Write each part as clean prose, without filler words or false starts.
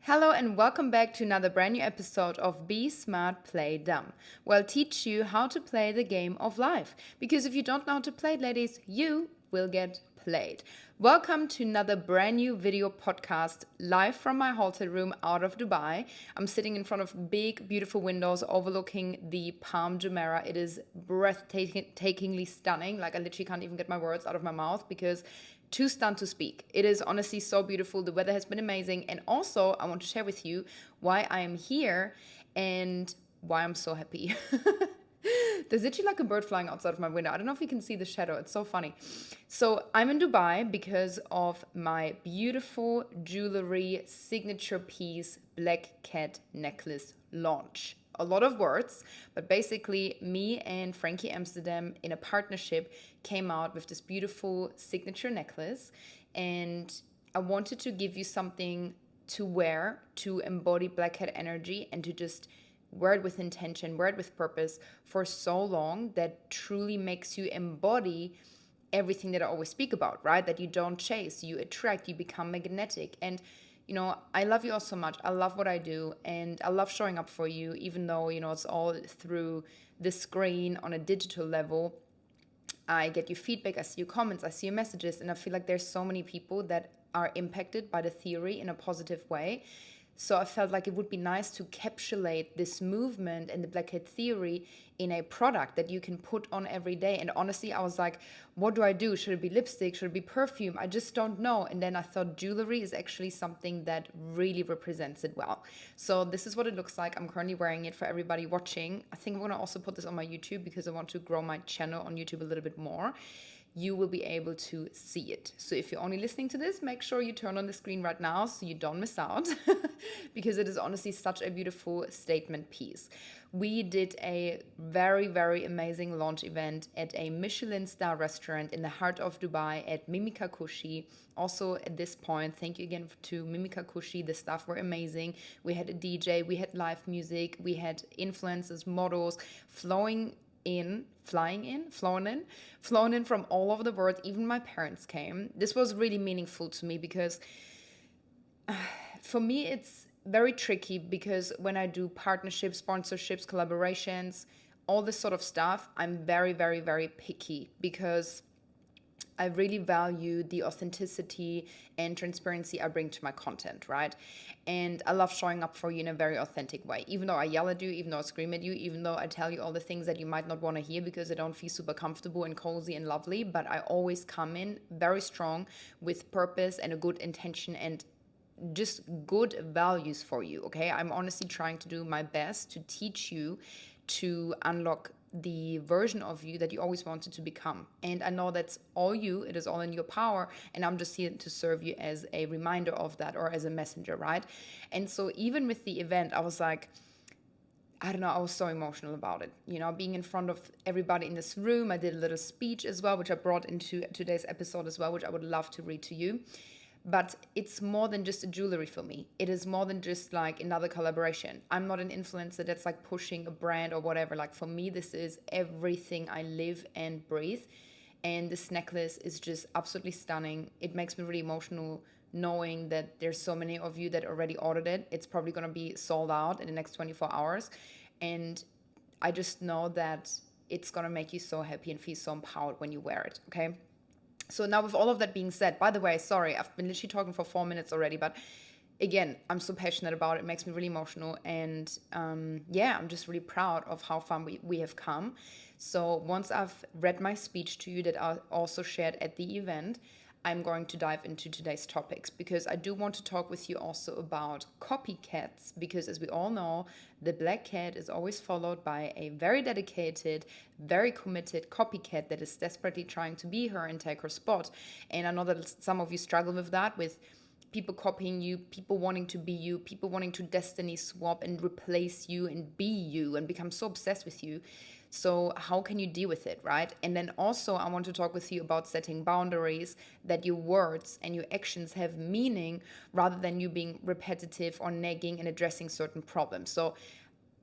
Hello and welcome back to another brand new episode of Be Smart, Play Dumb, where I'll teach you how to play the game of life. Because if you don't know how to play it, ladies, you will get played. Welcome to another brand new video podcast live from my hotel room out of Dubai. I'm sitting in front of big, beautiful windows overlooking the Palm Jumeirah. It is breathtakingly stunning. Like I literally can't even get my words out of my mouth because too stunned to speak. It is honestly so beautiful. The weather has been amazing. And also, I want to share with you why I am here and why I'm so happy. There's literally like a bird flying outside of my window. I don't know if you can see the shadow. It's so funny. So I'm in Dubai because of my beautiful jewelry signature piece black cat necklace launch. A lot of words, but basically me and Frankie Amsterdam in a partnership came out with this beautiful signature necklace, and I wanted to give you something to wear to embody black cat energy and to just wear it with intention, wear it with purpose for so long that truly makes you embody everything that I always speak about, right? That you don't chase, you attract, you become magnetic. And I love you all so much. I love what I do and I love showing up for you, even though, it's all through the screen on a digital level. I get your feedback, I see your comments, I see your messages, and I feel like there's so many people that are impacted by the theory in a positive way. So I felt like it would be nice to encapsulate this movement and the black hat theory in a product that you can put on every day. And honestly, I was like, what do I do? Should it be lipstick? Should it be perfume? I just don't know. And then I thought jewelry is actually something that really represents it well. So this is what it looks like. I'm currently wearing it for everybody watching. I think I'm going to also put this on my YouTube because I want to grow my channel on YouTube a little bit more. You will be able to see it. So if you're only listening to this, make sure you turn on the screen right now so you don't miss out because it is honestly such a beautiful statement piece. We did a very, very amazing launch event at a Michelin star restaurant in the heart of Dubai at Mimika Kushi. Also at this point, thank you again to Mimika Kushi. The staff were amazing. We had a DJ, we had live music, we had influencers, models flown in from all over the world. Even my parents came. This was really meaningful to me because for me it's very tricky because when I do partnerships, sponsorships, collaborations, all this sort of stuff, I'm very, very, very picky because I really value the authenticity and transparency I bring to my content, right? And I love showing up for you in a very authentic way. Even though I yell at you, even though I scream at you, even though I tell you all the things that you might not want to hear because I don't feel super comfortable and cozy and lovely, but I always come in very strong with purpose and a good intention and just good values for you, okay? I'm honestly trying to do my best to teach you to unlock the version of you that you always wanted to become. And I know that's all you, it is all in your power. And I'm just here to serve you as a reminder of that or as a messenger, right? And so even with the event, I was like, I don't know, I was so emotional about it. Being in front of everybody in this room, I did a little speech as well, which I brought into today's episode as well, which I would love to read to you. But it's more than just a jewelry for me. It is more than just like another collaboration. I'm not an influencer that's like pushing a brand or whatever. Like for me, this is everything I live and breathe. And this necklace is just absolutely stunning. It makes me really emotional knowing that there's so many of you that already ordered it. It's probably going to be sold out in the next 24 hours. And I just know that it's going to make you so happy and feel so empowered when you wear it, okay? So now with all of that being said, by the way, sorry, I've been literally talking for 4 minutes already, but again, I'm so passionate about it. It makes me really emotional. And I'm just really proud of how far we have come. So once I've read my speech to you that I also shared at the event, I'm going to dive into today's topics because I do want to talk with you also about copycats because as we all know, the black cat is always followed by a very dedicated, very committed copycat that is desperately trying to be her and take her spot. And I know that some of you struggle with that, with people copying you, people wanting to be you, people wanting to destiny swap and replace you and be you and become so obsessed with you. So how can you deal with it, right? And then also I want to talk with you about setting boundaries, that your words and your actions have meaning rather than you being repetitive or nagging and addressing certain problems. So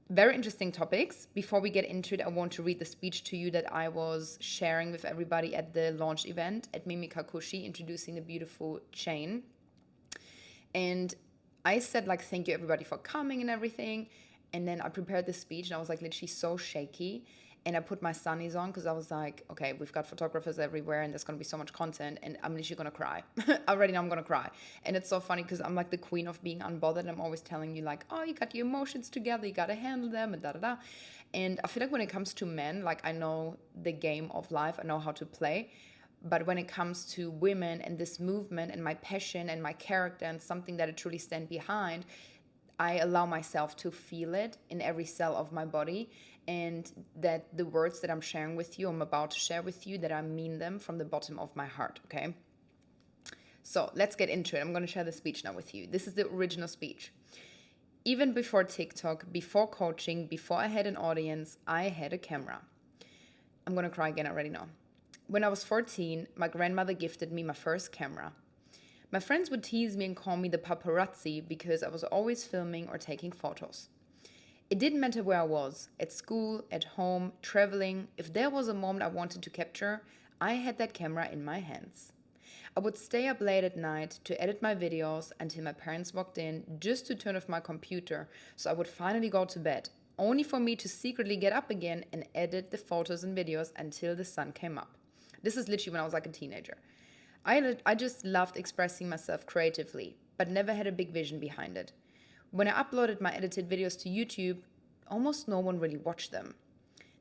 very interesting topics. Before we get into it, I want to read the speech to you that I was sharing with everybody at the launch event at Mimika Kushi, introducing the beautiful chain. And I said like, thank you everybody for coming and everything. And then I prepared the speech and I was like literally so shaky. And I put my sunnies on because I was like, okay, we've got photographers everywhere and there's going to be so much content and I'm literally going to cry. I already know I'm going to cry. And it's so funny because I'm like the queen of being unbothered. I'm always telling you like, oh, you got your emotions together, you got to handle them and da da da. And I feel like when it comes to men, like I know the game of life, I know how to play. But when it comes to women and this movement and my passion and my character and something that I truly stand behind, I allow myself to feel it in every cell of my body, and that the words that I'm sharing with you, I'm about to share with you, that I mean them from the bottom of my heart, okay? So let's get into it. I'm going to share the speech now with you. This is the original speech. Even before TikTok, before coaching, before I had an audience, I had a camera. I'm going to cry again, I already know. When I was 14, my grandmother gifted me my first camera. My friends would tease me and call me the paparazzi because I was always filming or taking photos. It didn't matter where I was, at school, at home, traveling. If there was a moment I wanted to capture, I had that camera in my hands. I would stay up late at night to edit my videos until my parents walked in just to turn off my computer so I would finally go to bed, only for me to secretly get up again and edit the photos and videos until the sun came up. This is literally when I was like a teenager. I just loved expressing myself creatively, but never had a big vision behind it. When I uploaded my edited videos to YouTube, almost no one really watched them.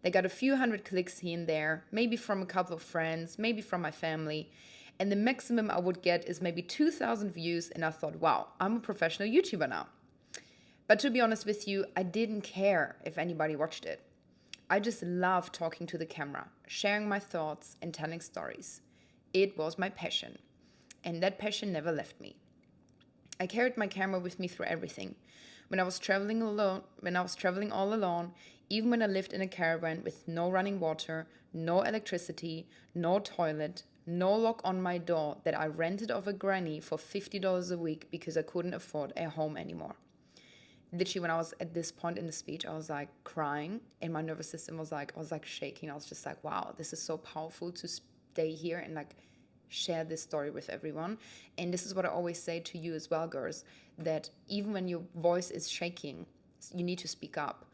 They got a few hundred clicks here and there, maybe from a couple of friends, maybe from my family, and the maximum I would get is maybe 2,000 views, and I thought, wow, I'm a professional YouTuber now. But to be honest with you, I didn't care if anybody watched it. I just loved talking to the camera, sharing my thoughts, and telling stories. It was my passion, and that passion never left me. I carried my camera with me through everything. When I was traveling all alone, even when I lived in a caravan with no running water, no electricity, no toilet, no lock on my door that I rented of a granny for $50 a week because I couldn't afford a home anymore. Literally, when I was at this point in the speech, I was like crying and my nervous system was like, I was like shaking. I was just like, wow, this is so powerful to stay here and like share this story with everyone. And this is what I always say to you as well, girls, that even when your voice is shaking, you need to speak up.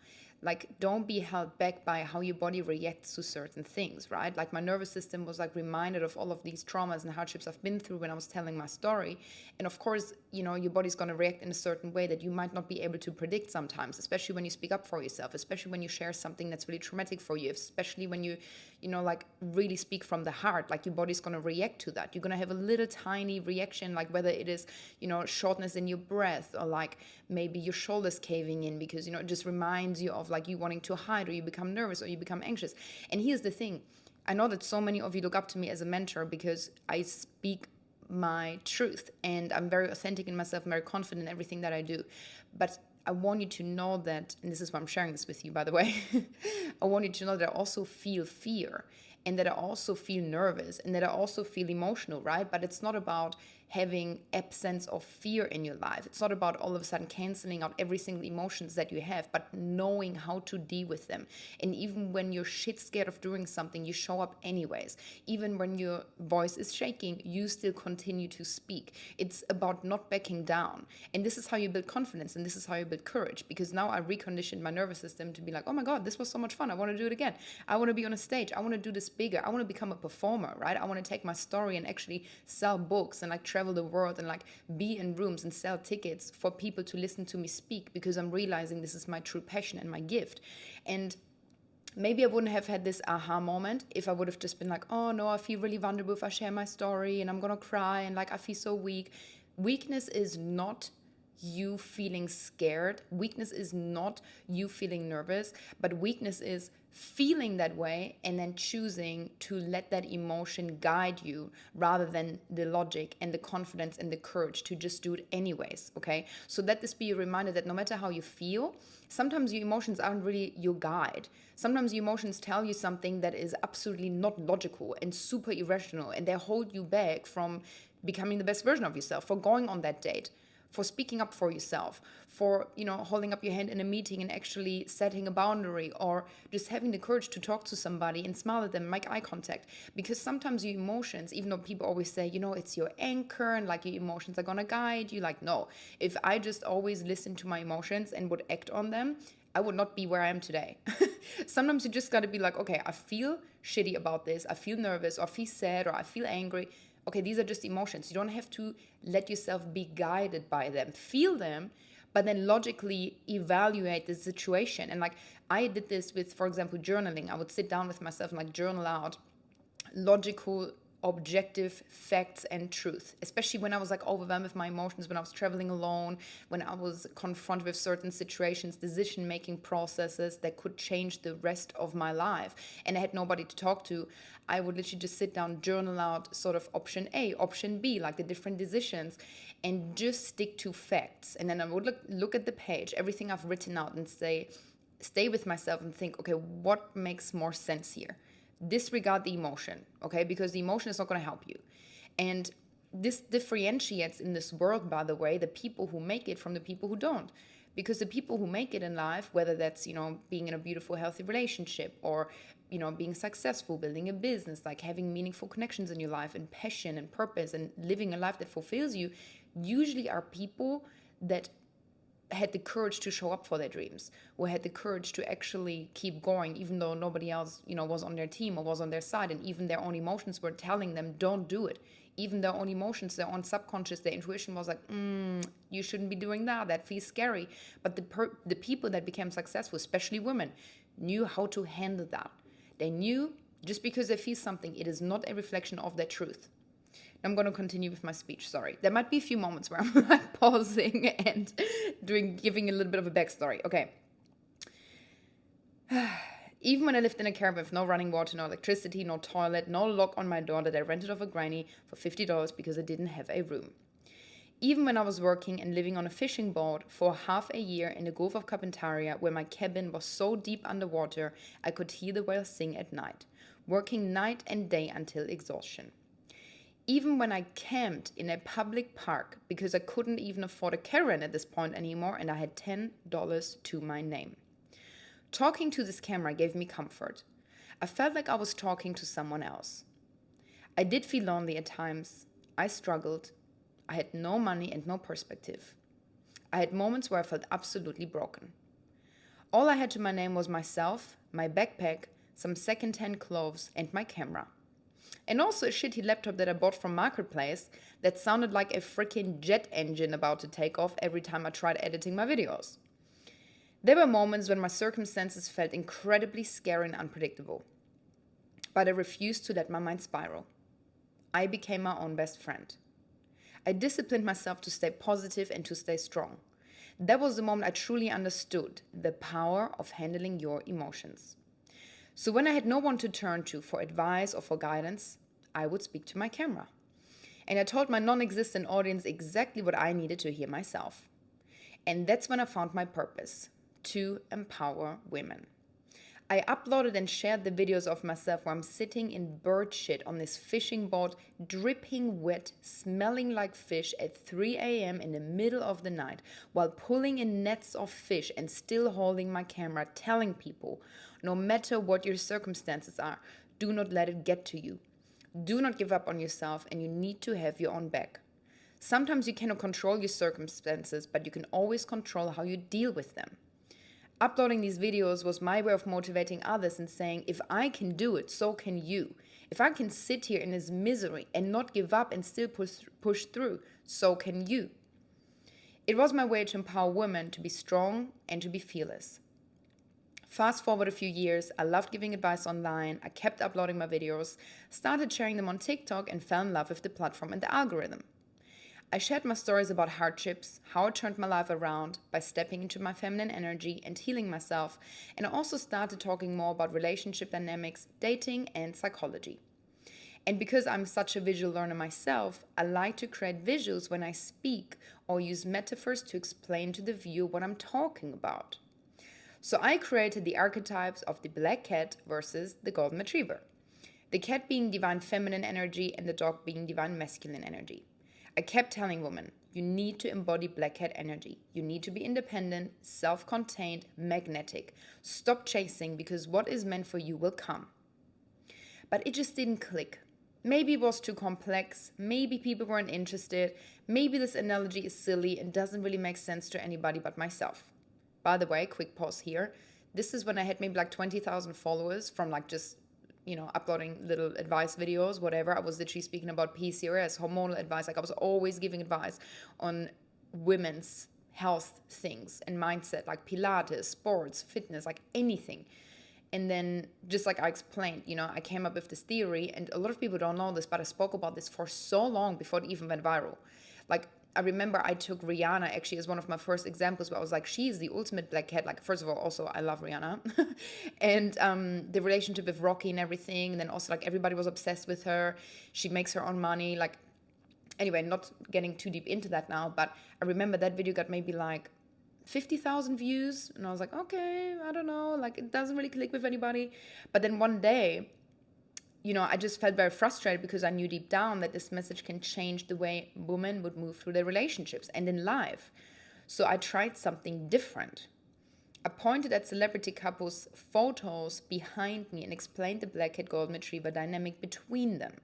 Like, don't be held back by how your body reacts to certain things, right? Like, my nervous system was like reminded of all of these traumas and hardships I've been through when I was telling my story. And of course, you know, your body's going to react in a certain way that you might not be able to predict sometimes, especially when you speak up for yourself, especially when you share something that's really traumatic for you, especially when you know, like really speak from the heart. Like, your body's going to react to that. You're going to have a little tiny reaction, like whether it is, you know, shortness in your breath, or like maybe your shoulders caving in because, you know, it just reminds you of like you wanting to hide, or you become nervous, or you become anxious. And here's the thing. I know that so many of you look up to me as a mentor because I speak my truth and I'm very authentic in myself, I'm very confident in everything that I do. But I want you to know that, and this is why I'm sharing this with you, by the way, I want you to know that I also feel fear, and that I also feel nervous, and that I also feel emotional, right? But it's not about having absence of fear in your life. It's not about all of a sudden canceling out every single emotions that you have, but knowing how to deal with them. And even when you're shit scared of doing something, you show up anyways. Even when your voice is shaking, you still continue to speak. It's about not backing down. And this is how you build confidence, and this is how you build courage, because now I reconditioned my nervous system to be like, oh my God, this was so much fun. I want to do it again. I want to be on a stage. I want to do this bigger. I want to become a performer, right? I want to take my story and actually sell books and like travel the world and like be in rooms and sell tickets for people to listen to me speak, because I'm realizing this is my true passion and my gift. And maybe I wouldn't have had this aha moment if I would have just been like, oh no, I feel really vulnerable if I share my story and I'm gonna cry and like I feel so weak. Weakness is not you feeling scared. Weakness is not you feeling nervous, but weakness is feeling that way and then choosing to let that emotion guide you rather than the logic and the confidence and the courage to just do it anyways, okay? So let this be a reminder that no matter how you feel, sometimes your emotions aren't really your guide. Sometimes your emotions tell you something that is absolutely not logical and super irrational, and they hold you back from becoming the best version of yourself, for going on that date, for speaking up for yourself, for, holding up your hand in a meeting and actually setting a boundary, or just having the courage to talk to somebody and smile at them, make eye contact. Because sometimes your emotions, even though people always say, it's your anchor and like your emotions are gonna guide you, like, no, if I just always listen to my emotions and would act on them, I would not be where I am today. Sometimes you just gotta be like, okay, I feel shitty about this, I feel nervous, or I feel sad, or I feel angry. Okay, these are just emotions. You don't have to let yourself be guided by them. Feel them, but then logically evaluate the situation. And like, I did this with, for example, journaling. I would sit down with myself and like journal out logical, objective facts and truth, especially when I was like overwhelmed with my emotions, when I was traveling alone, when I was confronted with certain situations, decision-making processes that could change the rest of my life, and I had nobody to talk to. I would literally just sit down, journal out sort of option A, option B, like the different decisions, and just stick to facts. And then I would look at the page, everything I've written out, and stay with myself and think, okay, what makes more sense here? Disregard the emotion, okay? Because the emotion is not going to help you. And this differentiates in this world, by the way, the people who make it from the people who don't. Because the people who make it in life, whether that's, being in a beautiful, healthy relationship, or, being successful, building a business, like having meaningful connections in your life, and passion and purpose, and living a life that fulfills you, usually are people that had the courage to show up for their dreams, or had the courage to actually keep going, even though nobody else, was on their team or was on their side, and even their own emotions were telling them, don't do it. Even their own emotions, their own subconscious, their intuition was like, you shouldn't be doing that. That feels scary. But the people that became successful, especially women, knew how to handle that. They knew just because they feel something, it is not a reflection of their truth. I'm going to continue with my speech. Sorry. There might be a few moments where I'm like pausing and giving a little bit of a backstory. Okay. Even when I lived in a caravan with no running water, no electricity, no toilet, no lock on my door that I rented off a granny for $50 because I didn't have a room. Even when I was working and living on a fishing boat for half a year in the Gulf of Carpentaria, where my cabin was so deep underwater I could hear the whales sing at night, working night and day until exhaustion. Even when I camped in a public park because I couldn't even afford a caravan at this point anymore and I had $10 to my name. Talking to this camera gave me comfort. I felt like I was talking to someone else. I did feel lonely at times. I struggled. I had no money and no perspective. I had moments where I felt absolutely broken. All I had to my name was myself, my backpack, some second-hand clothes, and my camera. And also a shitty laptop that I bought from Marketplace that sounded like a freaking jet engine about to take off every time I tried editing my videos. There were moments when my circumstances felt incredibly scary and unpredictable. But I refused to let my mind spiral. I became my own best friend. I disciplined myself to stay positive and to stay strong. That was the moment I truly understood the power of handling your emotions. So when I had no one to turn to for advice or for guidance, I would speak to my camera. And I told my non-existent audience exactly what I needed to hear myself. And that's when I found my purpose, to empower women. I uploaded and shared the videos of myself where I'm sitting in bird shit on this fishing boat, dripping wet, smelling like fish at 3 a.m. in the middle of the night, while pulling in nets of fish and still holding my camera, telling people, no matter what your circumstances are, do not let it get to you. Do not give up on yourself, and you need to have your own back. Sometimes you cannot control your circumstances, but you can always control how you deal with them. Uploading these videos was my way of motivating others and saying, if I can do it, so can you. If I can sit here in this misery and not give up and still push through, so can you. It was my way to empower women to be strong and to be fearless. Fast forward a few years, I loved giving advice online, I kept uploading my videos, started sharing them on TikTok, and fell in love with the platform and the algorithm. I shared my stories about hardships, how I turned my life around by stepping into my feminine energy and healing myself, and I also started talking more about relationship dynamics, dating, and psychology. And because I'm such a visual learner myself, I like to create visuals when I speak or use metaphors to explain to the viewer what I'm talking about. So I created the archetypes of the black cat versus the golden retriever. The cat being divine feminine energy and the dog being divine masculine energy. I kept telling women, You need to embody black cat energy. You need to be independent, self-contained, magnetic. Stop chasing, because what is meant for you will come. But it just didn't click. Maybe it was too complex. Maybe people weren't interested. Maybe this analogy is silly and doesn't really make sense to anybody but myself. By the way, quick pause here. This is when I had maybe like 20,000 followers from like just, uploading little advice videos, whatever. I was literally speaking about PCOS, hormonal advice. Like I was always giving advice on women's health things and mindset, like Pilates, sports, fitness, like anything. And then, just like I explained, I came up with this theory, and a lot of people don't know this, but I spoke about this for so long before it even went viral. Like, I remember I took Rihanna actually as one of my first examples, where I was like, she is the ultimate black cat. Like, first of all, also, I love Rihanna. And the relationship with Rocky and everything. And then also, like, everybody was obsessed with her. She makes her own money. Like, anyway, not getting too deep into that now, but I remember that video got maybe like 50,000 views, and I was like, okay, I don't know, like it doesn't really click with anybody. But then one day, I just felt very frustrated, because I knew deep down that this message can change the way women would move through their relationships and in life. So I tried something different. I pointed at celebrity couples' photos behind me and explained the black cat golden retriever dynamic between them.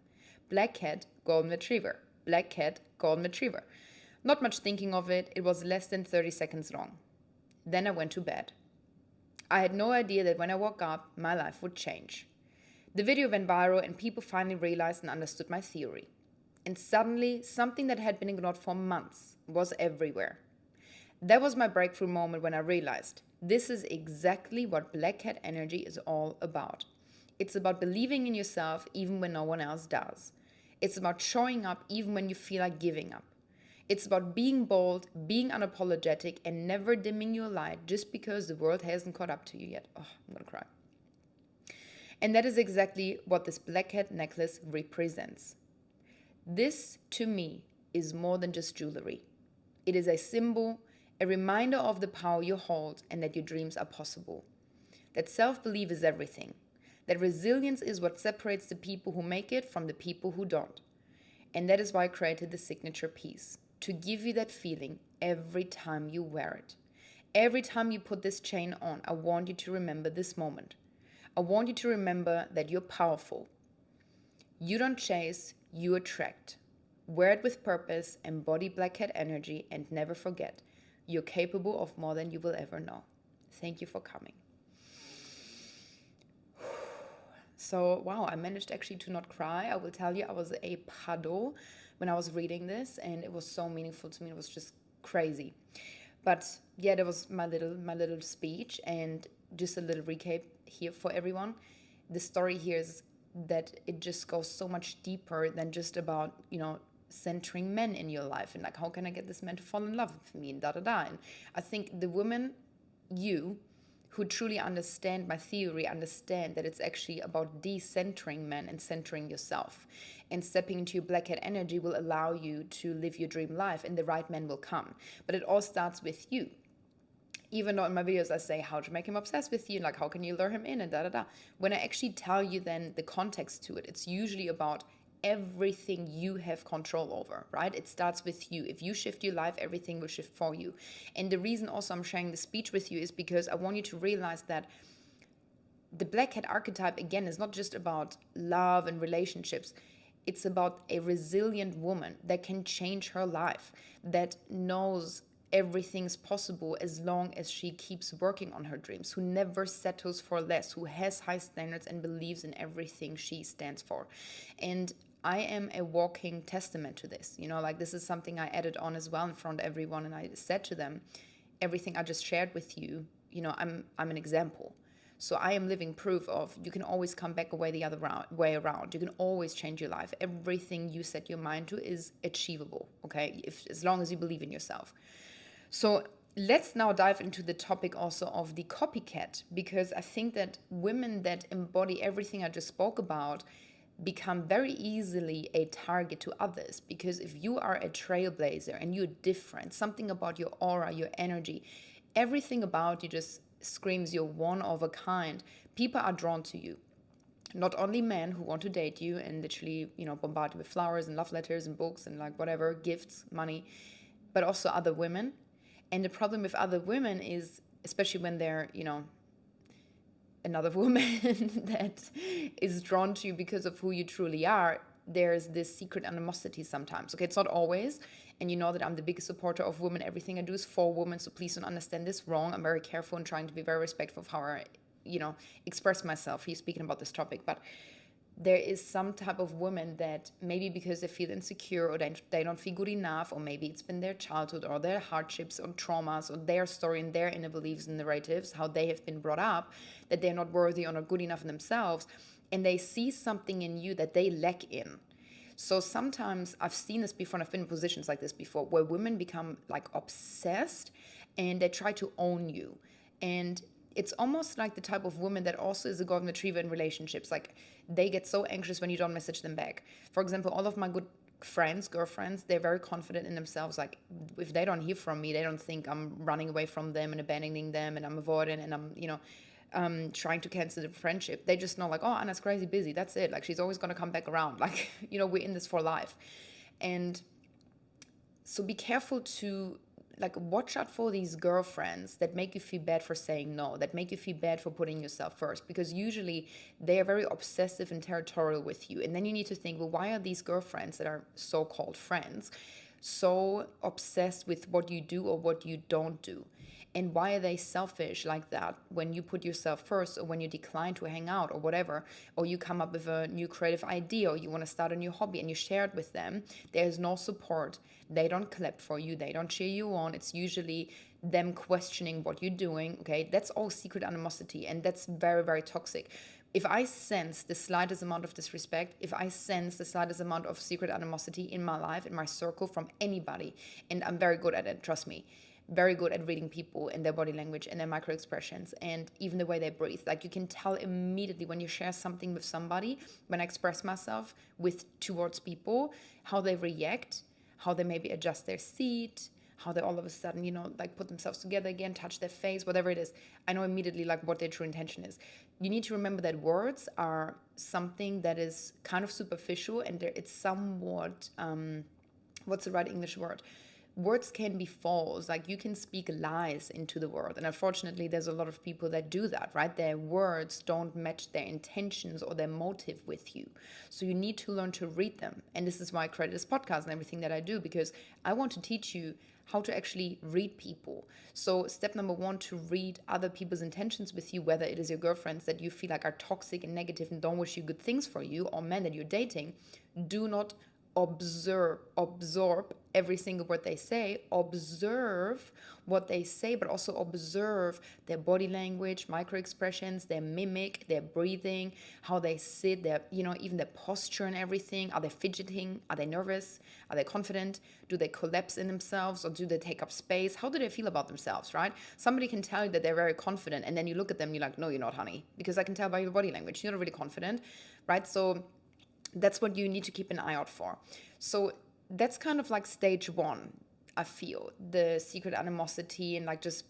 Black cat, golden retriever. Black cat, golden retriever. Not much thinking of it. It was less than 30 seconds long. Then I went to bed. I had no idea that when I woke up, my life would change. The video went viral, and people finally realized and understood my theory. And suddenly, something that had been ignored for months was everywhere. That was my breakthrough moment, when I realized this is exactly what black cat energy is all about. It's about believing in yourself even when no one else does. It's about showing up even when you feel like giving up. It's about being bold, being unapologetic, and never dimming your light just because the world hasn't caught up to you yet. Oh, I'm gonna cry. And that is exactly what this black cat necklace represents. This, to me, is more than just jewelry. It is a symbol, a reminder of the power you hold and that your dreams are possible. That self-belief is everything. That resilience is what separates the people who make it from the people who don't. And that is why I created the signature piece, to give you that feeling every time you wear it. Every time you put this chain on, I want you to remember this moment. I want you to remember that you're powerful. You don't chase, you attract. Wear it with purpose, embody black cat energy, and never forget, you're capable of more than you will ever know. Thank you for coming. So, wow, I managed actually to not cry. I will tell you, I was a puddle when I was reading this, and it was so meaningful to me. It was just crazy. But yeah, that was my little speech, and just a little recap here for everyone. The story here is that it just goes so much deeper than just about, centering men in your life, and like, how can I get this man to fall in love with me, and da da da. And I think the women, who truly understand my theory, understand that it's actually about decentering men and centering yourself. And stepping into your black cat energy will allow you to live your dream life, and the right man will come. But it all starts with you. Even though in my videos I say how to make him obsessed with you, like how can you lure him in, and da da da. When I actually tell you then the context to it, it's usually about everything you have control over, right? It starts with you. If you shift your life, everything will shift for you. And the reason also I'm sharing the speech with you is because I want you to realize that the black cat archetype, again, is not just about love and relationships. It's about a resilient woman that can change her life, that knows everything's possible as long as she keeps working on her dreams, who never settles for less, who has high standards and believes in everything she stands for. And I am a walking testament to this. Like, this is something I added on as well in front of everyone, and I said to them, everything I just shared with you, I'm an example. So I am living proof of you can always come back away the other way around. You can always change your life. Everything you set your mind to is achievable, okay? As long as you believe in yourself. So let's now dive into the topic also of the copycat, because I think that women that embody everything I just spoke about become very easily a target to others. Because if you are a trailblazer and you're different, something about your aura, your energy, everything about you just screams you're one of a kind, people are drawn to you. Not only men who want to date you and literally, bombard you with flowers and love letters and books and like whatever, gifts, money. but also other women. And the problem with other women is, especially when they're, another woman that is drawn to you because of who you truly are, there's this secret animosity sometimes. Okay, it's not always. And you know that I'm the biggest supporter of women. Everything I do is for women. So please don't understand this wrong. I'm very careful and trying to be very respectful of how I, express myself here speaking about this topic. But there is some type of woman that maybe because they feel insecure or they don't feel good enough, or maybe it's been their childhood or their hardships or traumas or their story and their inner beliefs and narratives, how they have been brought up, that they're not worthy or not good enough in themselves, and they see something in you that they lack in. So sometimes I've seen this before, and I've been in positions like this before, where women become like obsessed and they try to own you. And it's almost like the type of woman that also is a golden retriever in relationships. Like they get so anxious when you don't message them back. For example, all of my good friends, girlfriends, they're very confident in themselves. Like if they don't hear from me, they don't think I'm running away from them and abandoning them and I'm avoiding and I'm, trying to cancel the friendship. They just know like, oh, Anna's crazy busy. That's it. Like she's always going to come back around. Like, we're in this for life. And so be careful to like watch out for these girlfriends that make you feel bad for saying no, that make you feel bad for putting yourself first, because usually they are very obsessive and territorial with you. And then you need to think, well, why are these girlfriends that are so-called friends so obsessed with what you do or what you don't do? And why are they selfish like that when you put yourself first, or when you decline to hang out or whatever, or you come up with a new creative idea, or you want to start a new hobby and you share it with them? There's no support. They don't clap for you. They don't cheer you on. It's usually them questioning what you're doing. Okay, that's all secret animosity, and that's very, very toxic. If I sense the slightest amount of disrespect, if I sense the slightest amount of secret animosity in my life, in my circle, from anybody, and I'm very good at it, trust me, very good at reading people and their body language and their micro expressions and even the way they breathe. Like you can tell immediately when you share something with somebody, when I express myself with towards people, how they react, how they maybe adjust their seat, how they all of a sudden, like put themselves together again, touch their face, whatever it is. I know immediately like what their true intention is. You need to remember that words are something that is kind of superficial, and it's somewhat, what's the right English word? Words can be false. Like you can speak lies into the world, and unfortunately there's a lot of people that do that, right? Their words don't match their intentions or their motive with you. So you need to learn to read them, and this is why I created this podcast and everything that I do, because I want to teach you how to actually read people. So step number 1, to read other people's intentions with you, whether it is your girlfriends that you feel like are toxic and negative and don't wish you good things for you, or men that you're dating. Do not absorb every single word they say. Observe what they say, but also observe their body language, micro expressions, their mimic, their breathing, how they sit, their even their posture and everything. Are they fidgeting? Are they nervous? Are they confident? Do they collapse in themselves, or do they take up space? How do they feel about themselves, right? Somebody can tell you that they're very confident, and then you look at them and you're like, no, you're not, honey, because I can tell by your body language you're not really confident, right? So that's what you need to keep an eye out for. So that's kind of like stage 1, I feel, the secret animosity and like just,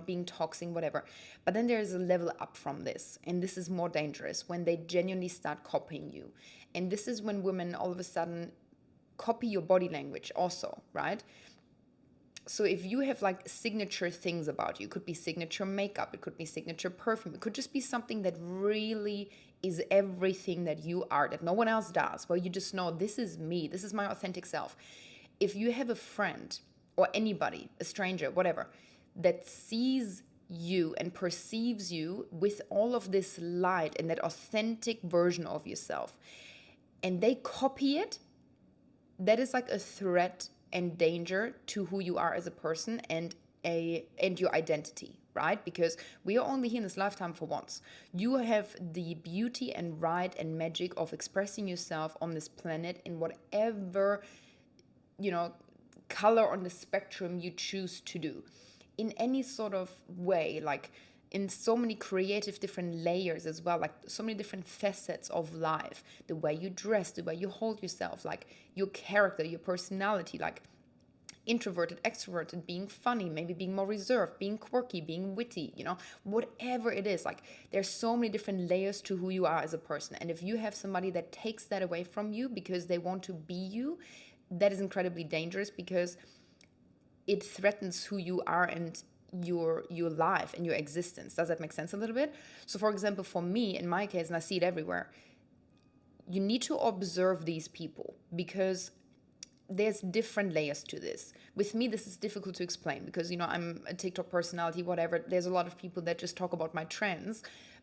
being toxic, whatever. But then there's a level up from this, and this is more dangerous, when they genuinely start copying you. And this is when women all of a sudden copy your body language also, right? So if you have like signature things about you, it could be signature makeup, it could be signature perfume, it could just be something that really is everything that you are, that no one else does, where you just know, this is me, this is my authentic self. If you have a friend or anybody, a stranger, whatever, that sees you and perceives you with all of this light and that authentic version of yourself, and they copy it, that is like a threat and danger to who you are as a person and your identity, right? Because we are only here in this lifetime for once. You have the beauty and right and magic of expressing yourself on this planet in whatever, color on the spectrum you choose to do, in any sort of way, like in so many creative different layers as well, like so many different facets of life, the way you dress, the way you hold yourself, like your character, your personality, like introverted, extroverted, being funny, maybe being more reserved, being quirky, being witty, whatever it is. Like there's so many different layers to who you are as a person. And if you have somebody that takes that away from you because they want to be you, that is incredibly dangerous, because it threatens who you are and your life and your existence. Does that make sense a little bit? So for example, for me, in my case, and I see it everywhere, you need to observe these people because there's different layers to this. With me, this is difficult to explain because, I'm a TikTok personality, whatever. There's a lot of people that just talk about my trends,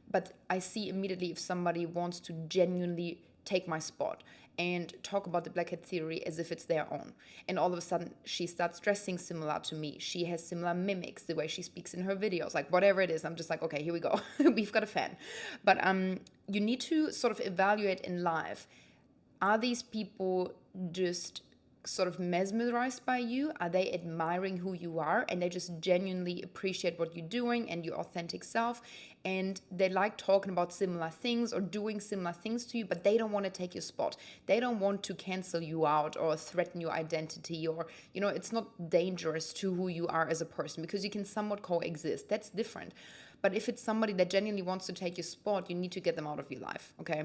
but I see immediately if somebody wants to genuinely take my spot and talk about the blackhead theory as if it's their own. And all of a sudden, she starts dressing similar to me. She has similar mimics, the way she speaks in her videos, like whatever it is. I'm just like, okay, here we go. We've got a fan. But you need to sort of evaluate in life, are these people just sort of mesmerized by you? Are they admiring who you are and they just genuinely appreciate what you're doing and your authentic self, and they like talking about similar things or doing similar things to you, but they don't want to take your spot? They don't want to cancel you out or threaten your identity, or it's not dangerous to who you are as a person because you can somewhat coexist. That's different. But if it's somebody that genuinely wants to take your spot, you need to get them out of your life, okay?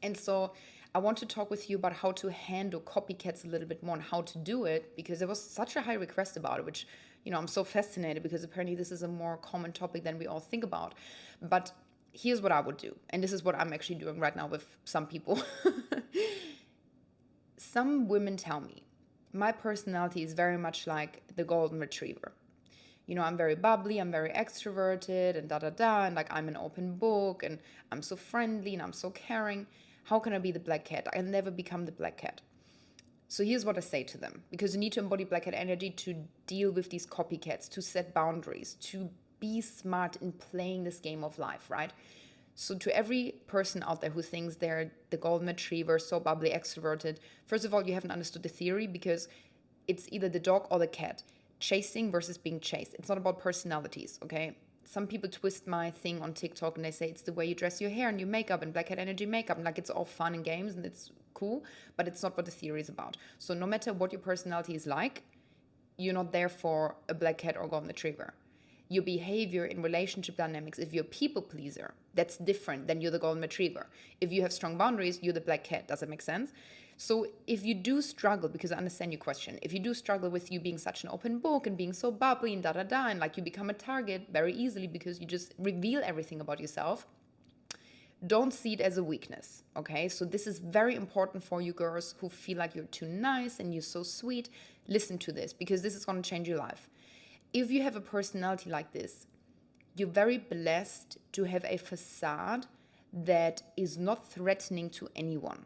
And so I want to talk with you about how to handle copycats a little bit more and how to do it, because there was such a high request about it, which, I'm so fascinated because apparently this is a more common topic than we all think about. But here's what I would do. And this is what I'm actually doing right now with some people. Some women tell me my personality is very much like the golden retriever. I'm very bubbly, I'm very extroverted, and da da da, and like I'm an open book, and I'm so friendly, and I'm so caring. How can I be the black cat? I'll never become the black cat. So here's what I say to them, because you need to embody black cat energy to deal with these copycats, to set boundaries, to be smart in playing this game of life, right? So to every person out there who thinks they're the golden retriever, so bubbly, extroverted, first of all, you haven't understood the theory, because it's either the dog or the cat. Chasing versus being chased. It's not about personalities, okay? Some people twist my thing on TikTok and they say it's the way you dress your hair and your makeup and black hat energy makeup, and like it's all fun and games and it's cool, but it's not what the theory is about. So no matter what your personality is like, you're not there for a black cat or golden retriever. Your behavior in relationship dynamics, if you're a people pleaser, that's different than you're the golden retriever. If you have strong boundaries, you're the black cat. Does that make sense? So if you do struggle, because I understand your question, if you do struggle with you being such an open book and being so bubbly and da da da, and like you become a target very easily because you just reveal everything about yourself, don't see it as a weakness, okay? So this is very important for you girls who feel like you're too nice and you're so sweet. Listen to this, because this is going to change your life. If you have a personality like this, you're very blessed to have a facade that is not threatening to anyone.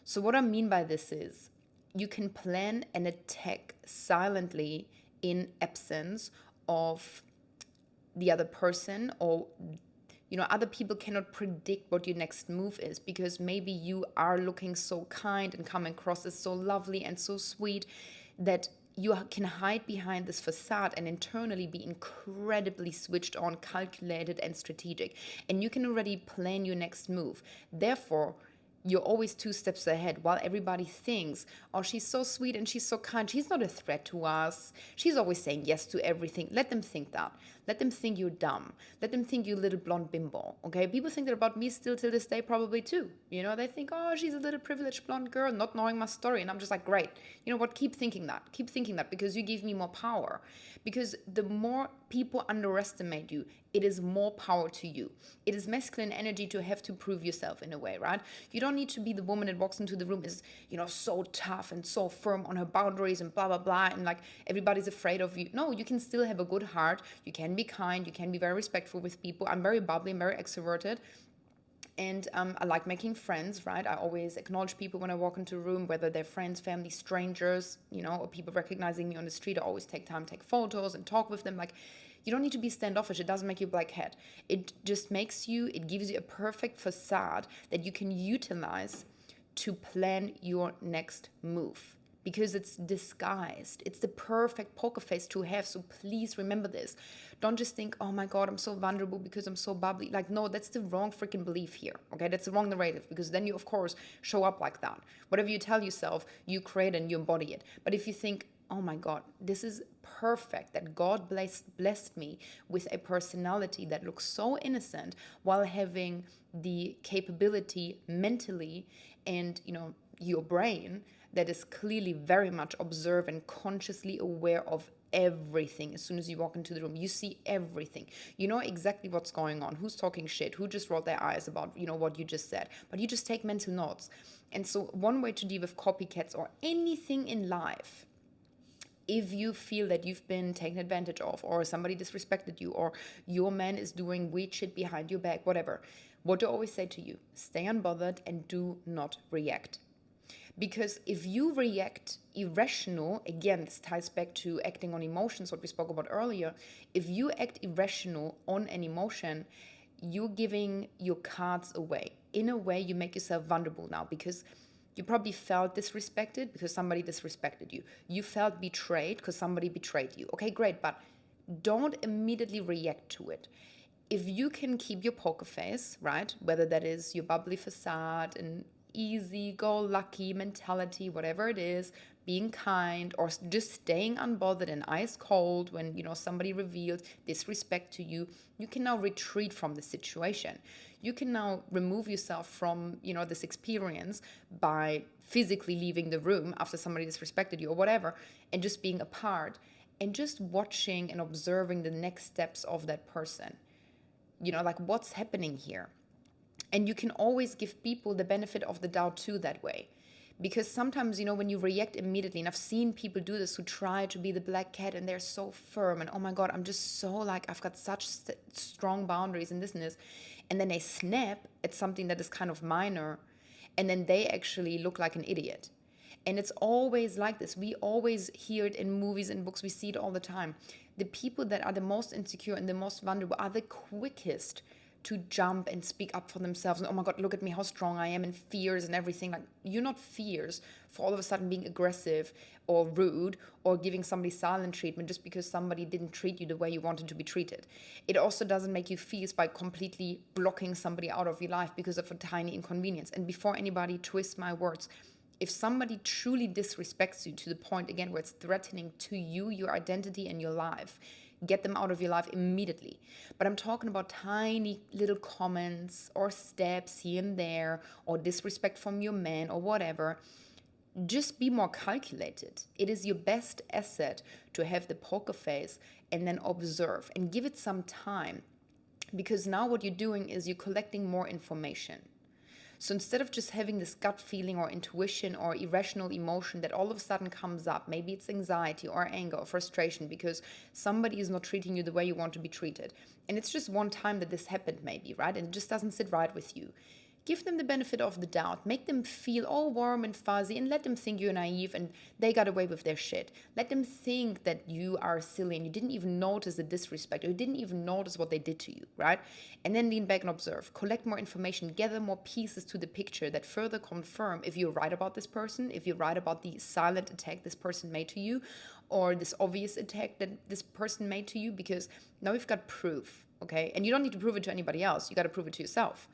So what I mean by this is you can plan an attack silently in absence of the other person, or other people cannot predict what your next move is, because maybe you are looking so kind and come across as so lovely and so sweet that you can hide behind this facade and internally be incredibly switched on, calculated, and strategic. And you can already plan your next move. Therefore, you're always 2 steps ahead, while everybody thinks, oh, she's so sweet and she's so kind. She's not a threat to us. She's always saying yes to everything. Let them think that. Let them think you're dumb. Let them think you're a little blonde bimbo, okay? People think that about me still till this day probably too. They think, oh, she's a little privileged blonde girl, not knowing my story. And I'm just like, great. You know what? Keep thinking that. Keep thinking that, because you give me more power. Because the more people underestimate you, it is more power to you. It is masculine energy to have to prove yourself in a way, right? You don't need to be the woman that walks into the room is, so tough and so firm on her boundaries and blah, blah, blah. And like everybody's afraid of you. No, you can still have a good heart. You can be kind. You can be very respectful with people. I'm very bubbly. I'm very extroverted. And I like making friends, right? I always acknowledge people when I walk into a room, whether they're friends, family, strangers, or people recognizing me on the street. I always take time, take photos and talk with them. Like, you don't need to be standoffish. It doesn't make you a black hat. It just it gives you a perfect facade that you can utilize to plan your next move, because it's disguised. It's the perfect poker face to have. So please remember this. Don't just think, oh my God, I'm so vulnerable because I'm so bubbly. Like, no, that's the wrong freaking belief here. Okay, that's the wrong narrative, because then you, of course, show up like that. Whatever you tell yourself, you create and you embody it. But if you think, oh my God, this is perfect, that God blessed me with a personality that looks so innocent while having the capability mentally and, your brain that is clearly very much observant, consciously aware of everything. As soon as you walk into the room, you see everything. You know exactly what's going on, who's talking shit, who just rolled their eyes about, what you just said. But you just take mental notes. And so one way to deal with copycats or anything in life, if you feel that you've been taken advantage of, or somebody disrespected you, or your man is doing weird shit behind your back, whatever, what do I always say to you? Stay unbothered and do not react. Because if you react irrational, again, this ties back to acting on emotions, what we spoke about earlier. If you act irrational on an emotion, you're giving your cards away. In a way, you make yourself vulnerable now, because you probably felt disrespected because somebody disrespected you. You felt betrayed because somebody betrayed you. Okay, great, but don't immediately react to it. If you can keep your poker face, right, whether that is your bubbly facade and easy-go-lucky mentality, whatever it is, being kind, or just staying unbothered and ice cold when somebody revealed disrespect to you, you can now retreat from the situation. You can now remove yourself from this experience by physically leaving the room after somebody disrespected you or whatever, and just being apart and just watching and observing the next steps of that person. Like, what's happening here? And you can always give people the benefit of the doubt too that way. Because sometimes, when you react immediately, and I've seen people do this who try to be the black cat and they're so firm and, oh my God, I'm just so like, I've got such strong boundaries in this and this. And then they snap at something that is kind of minor, and then they actually look like an idiot. And it's always like this. We always hear it in movies and books. We see it all the time. The people that are the most insecure and the most vulnerable are the quickest to jump and speak up for themselves. And, oh my God, look at me, how strong I am, and fierce and everything. Like, you're not fierce for all of a sudden being aggressive or rude or giving somebody silent treatment just because somebody didn't treat you the way you wanted to be treated. It also doesn't make you fierce by completely blocking somebody out of your life because of a tiny inconvenience. And before anybody twists my words, if somebody truly disrespects you to the point, again, where it's threatening to you, your identity, and your life, get them out of your life immediately. But I'm talking about tiny little comments or steps here and there, or disrespect from your man or whatever. Just be more calculated. It is your best asset to have the poker face and then observe and give it some time. Because now what you're doing is you're collecting more information. So instead of just having this gut feeling or intuition or irrational emotion that all of a sudden comes up, maybe it's anxiety or anger or frustration because somebody is not treating you the way you want to be treated. And it's just one time that this happened maybe, right? And it just doesn't sit right with you. Give them the benefit of the doubt. Make them feel all warm and fuzzy, and let them think you're naive and they got away with their shit. Let them think that you are silly and you didn't even notice the disrespect, or you didn't even notice what they did to you, right? And then lean back and observe. Collect more information. Gather more pieces to the picture that further confirm if you're right about this person, if you're right about the silent attack this person made to you, or this obvious attack that this person made to you, because now you've got proof, okay? And you don't need to prove it to anybody else. You got to prove it to yourself.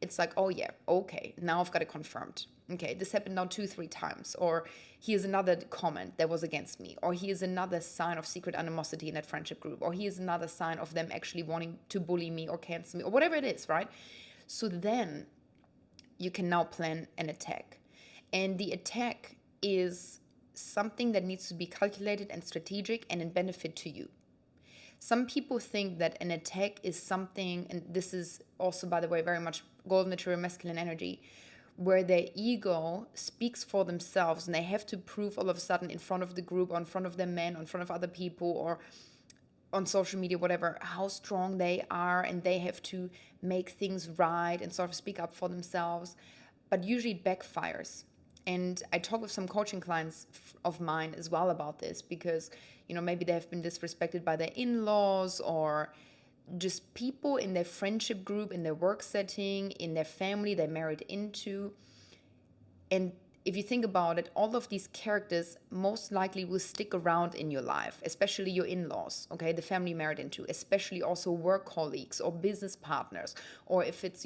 It's like, oh yeah, okay, now I've got it confirmed. Okay, this happened now 2-3 times. Or here's another comment that was against me. Or here's another sign of secret animosity in that friendship group. Or here's another sign of them actually wanting to bully me or cancel me, or whatever it is, right? So then you can now plan an attack. And the attack is something that needs to be calculated and strategic and in benefit to you. Some people think that an attack is something, and this is also, by the way, very much golden material masculine energy, where their ego speaks for themselves and they have to prove all of a sudden in front of the group, or in front of their men, or in front of other people, or on social media, whatever, how strong they are, and they have to make things right and sort of speak up for themselves. But usually it backfires. And I talk with some coaching clients of mine as well about this, because maybe they have been disrespected by their in-laws, or just people in their friendship group, in their work setting, in their family they married into. And if you think about it, all of these characters most likely will stick around in your life, especially your in-laws, okay, the family you married into, especially also work colleagues or business partners, or if it's,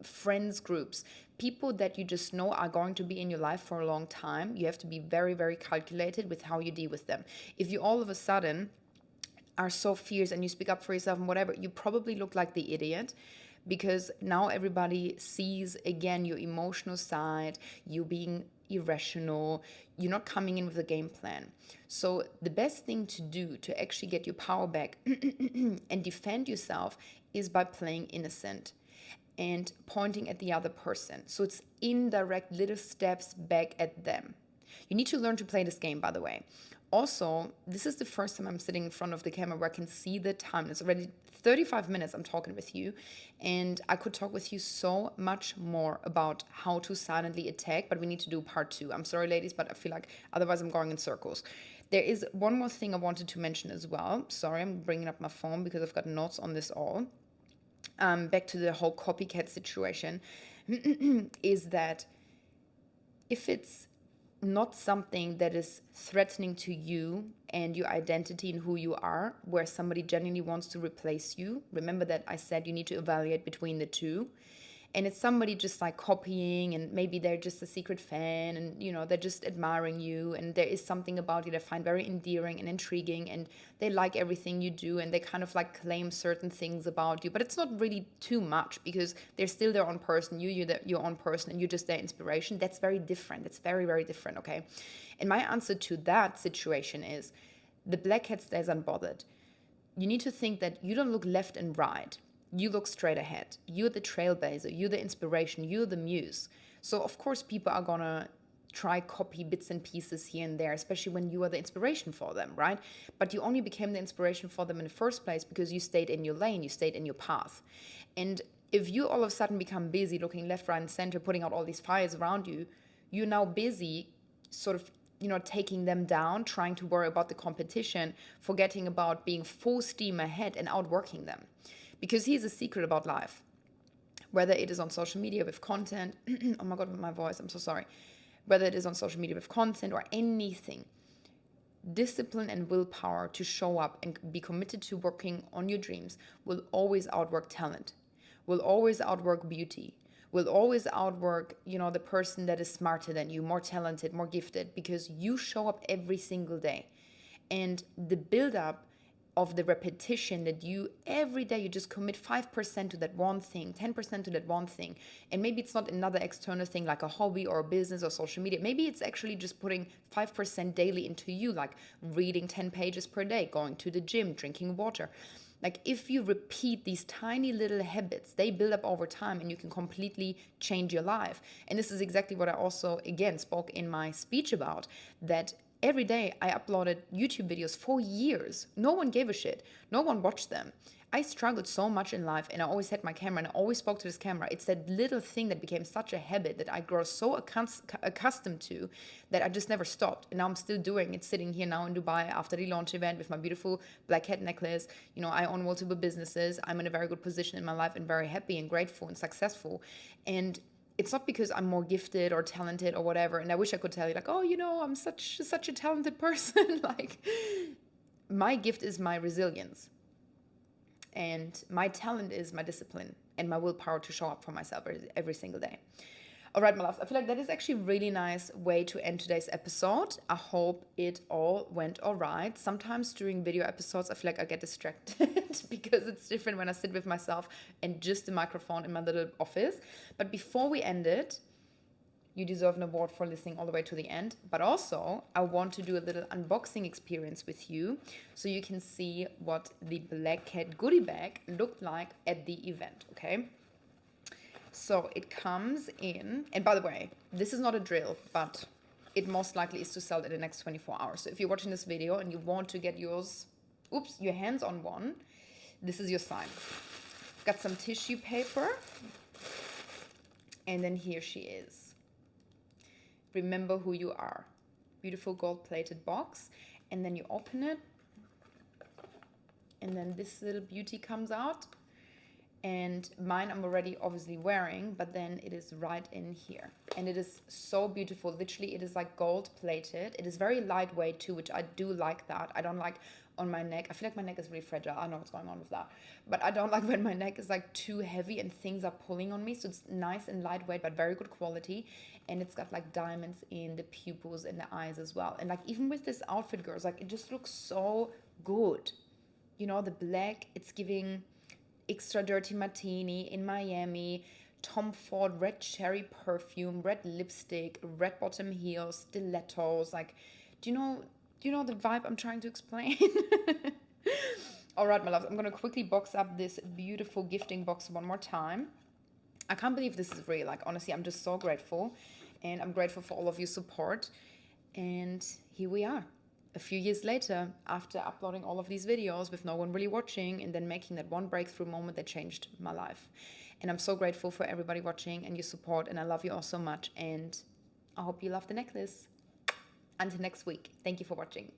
friends groups, people that you just know are going to be in your life for a long time. You have to be very, very calculated with how you deal with them. If you all of a sudden are so fierce and you speak up for yourself and whatever, you probably look like the idiot, because now everybody sees again your emotional side, you being irrational. You're not coming in with a game plan. So the best thing to do to actually get your power back and defend yourself is by playing innocent and pointing at the other person. So it's indirect little steps back at them. You need to learn to play this game, by the way. Also, this is the first time I'm sitting in front of the camera where I can see the time. It's already 35 minutes I'm talking with you, and I could talk with you so much more about how to silently attack, but we need to do part 2. I'm sorry, ladies, but I feel like otherwise I'm going in circles. There is one more thing I wanted to mention as well. Sorry, I'm bringing up my phone because I've got notes on this all. Back to the whole copycat situation, is that if it's not something that is threatening to you and your identity and who you are, where somebody genuinely wants to replace you, remember that I said you need to evaluate between the two. And it's somebody just like copying, and maybe they're just a secret fan, and they're just admiring you, and there is something about you they find very endearing and intriguing, and they like everything you do, and they kind of like claim certain things about you, but it's not really too much because they're still their own person. You're your own person, and you're just their inspiration. That's very different. It's very, very different. Okay. And my answer to that situation is the black cat stays unbothered. You need to think that you don't look left and right. You look straight ahead. You're the trailblazer. You're the inspiration. You're the muse. So, of course, people are going to try copy bits and pieces here and there, especially when you are the inspiration for them, right? But you only became the inspiration for them in the first place because you stayed in your lane. You stayed in your path. And if you all of a sudden become busy looking left, right, and center, putting out all these fires around you, you're now busy sort of taking them down, trying to worry about the competition, forgetting about being full steam ahead and outworking them. Because here's a secret about life. Whether it is on social media with content, oh my God, with my voice, I'm so sorry. Whether it is on social media with content or anything, discipline and willpower to show up and be committed to working on your dreams will always outwork talent, will always outwork beauty, will always outwork, the person that is smarter than you, more talented, more gifted, because you show up every single day. And the build-up of the repetition that you every day you just commit 5% to that one thing, 10% to that one thing, and maybe it's not another external thing like a hobby or a business or social media. Maybe it's actually just putting 5% daily into you, like reading 10 pages per day, going to the gym, drinking water. Like if you repeat these tiny little habits, they build up over time and you can completely change your life. And this is exactly what I also again spoke in my speech about, that every day I uploaded YouTube videos for years. No one gave a shit. No one watched them. I struggled so much in life, and I always had my camera and I always spoke to this camera. It's that little thing that became such a habit that I grew so accustomed to that I just never stopped. And now I'm still doing it, sitting here now in Dubai after the launch event with my beautiful black cat necklace. I own multiple businesses. I'm in a very good position in my life and very happy and grateful and successful. And it's not because I'm more gifted or talented or whatever. And I wish I could tell you like, oh, I'm such a talented person. Like my gift is my resilience. And my talent is my discipline and my willpower to show up for myself every single day. All right, my loves, I feel like that is actually a really nice way to end today's episode. I hope it all went all right. Sometimes during video episodes, I feel like I get distracted because it's different when I sit with myself and just the microphone in my little office. But before we end it, you deserve an award for listening all the way to the end. But also, I want to do a little unboxing experience with you so you can see what the Black Cat goodie bag looked like at the event, okay? So it comes in, and by the way, this is not a drill, but it most likely is to sell in the next 24 hours. So if you're watching this video and you want to get your hands on one, this is your sign. Got some tissue paper, and then here she is. Remember who you are. Beautiful gold-plated box, and then you open it, and then this little beauty comes out. And mine I'm already obviously wearing, but then it is right in here. And it is so beautiful. Literally, it is like gold plated. It is very lightweight too, which I do like that. I don't like on my neck. I feel like my neck is really fragile. I don't know what's going on with that. But I don't like when my neck is like too heavy and things are pulling on me. So it's nice and lightweight, but very good quality. And it's got like diamonds in the pupils and the eyes as well. And like even with this outfit, girls, like it just looks so good. The black, it's giving extra dirty martini in Miami, Tom Ford red cherry perfume, red lipstick, red bottom heels, stilettos. Like, do you know? Do you know the vibe I'm trying to explain? All right, my loves. I'm gonna quickly box up this beautiful gifting box one more time. I can't believe this is real. Like, honestly, I'm just so grateful, and I'm grateful for all of your support. And here we are, a few years later, after uploading all of these videos with no one really watching, and then making that one breakthrough moment that changed my life. And I'm so grateful for everybody watching and your support, and I love you all so much. And I hope you love the necklace. Until next week, thank you for watching.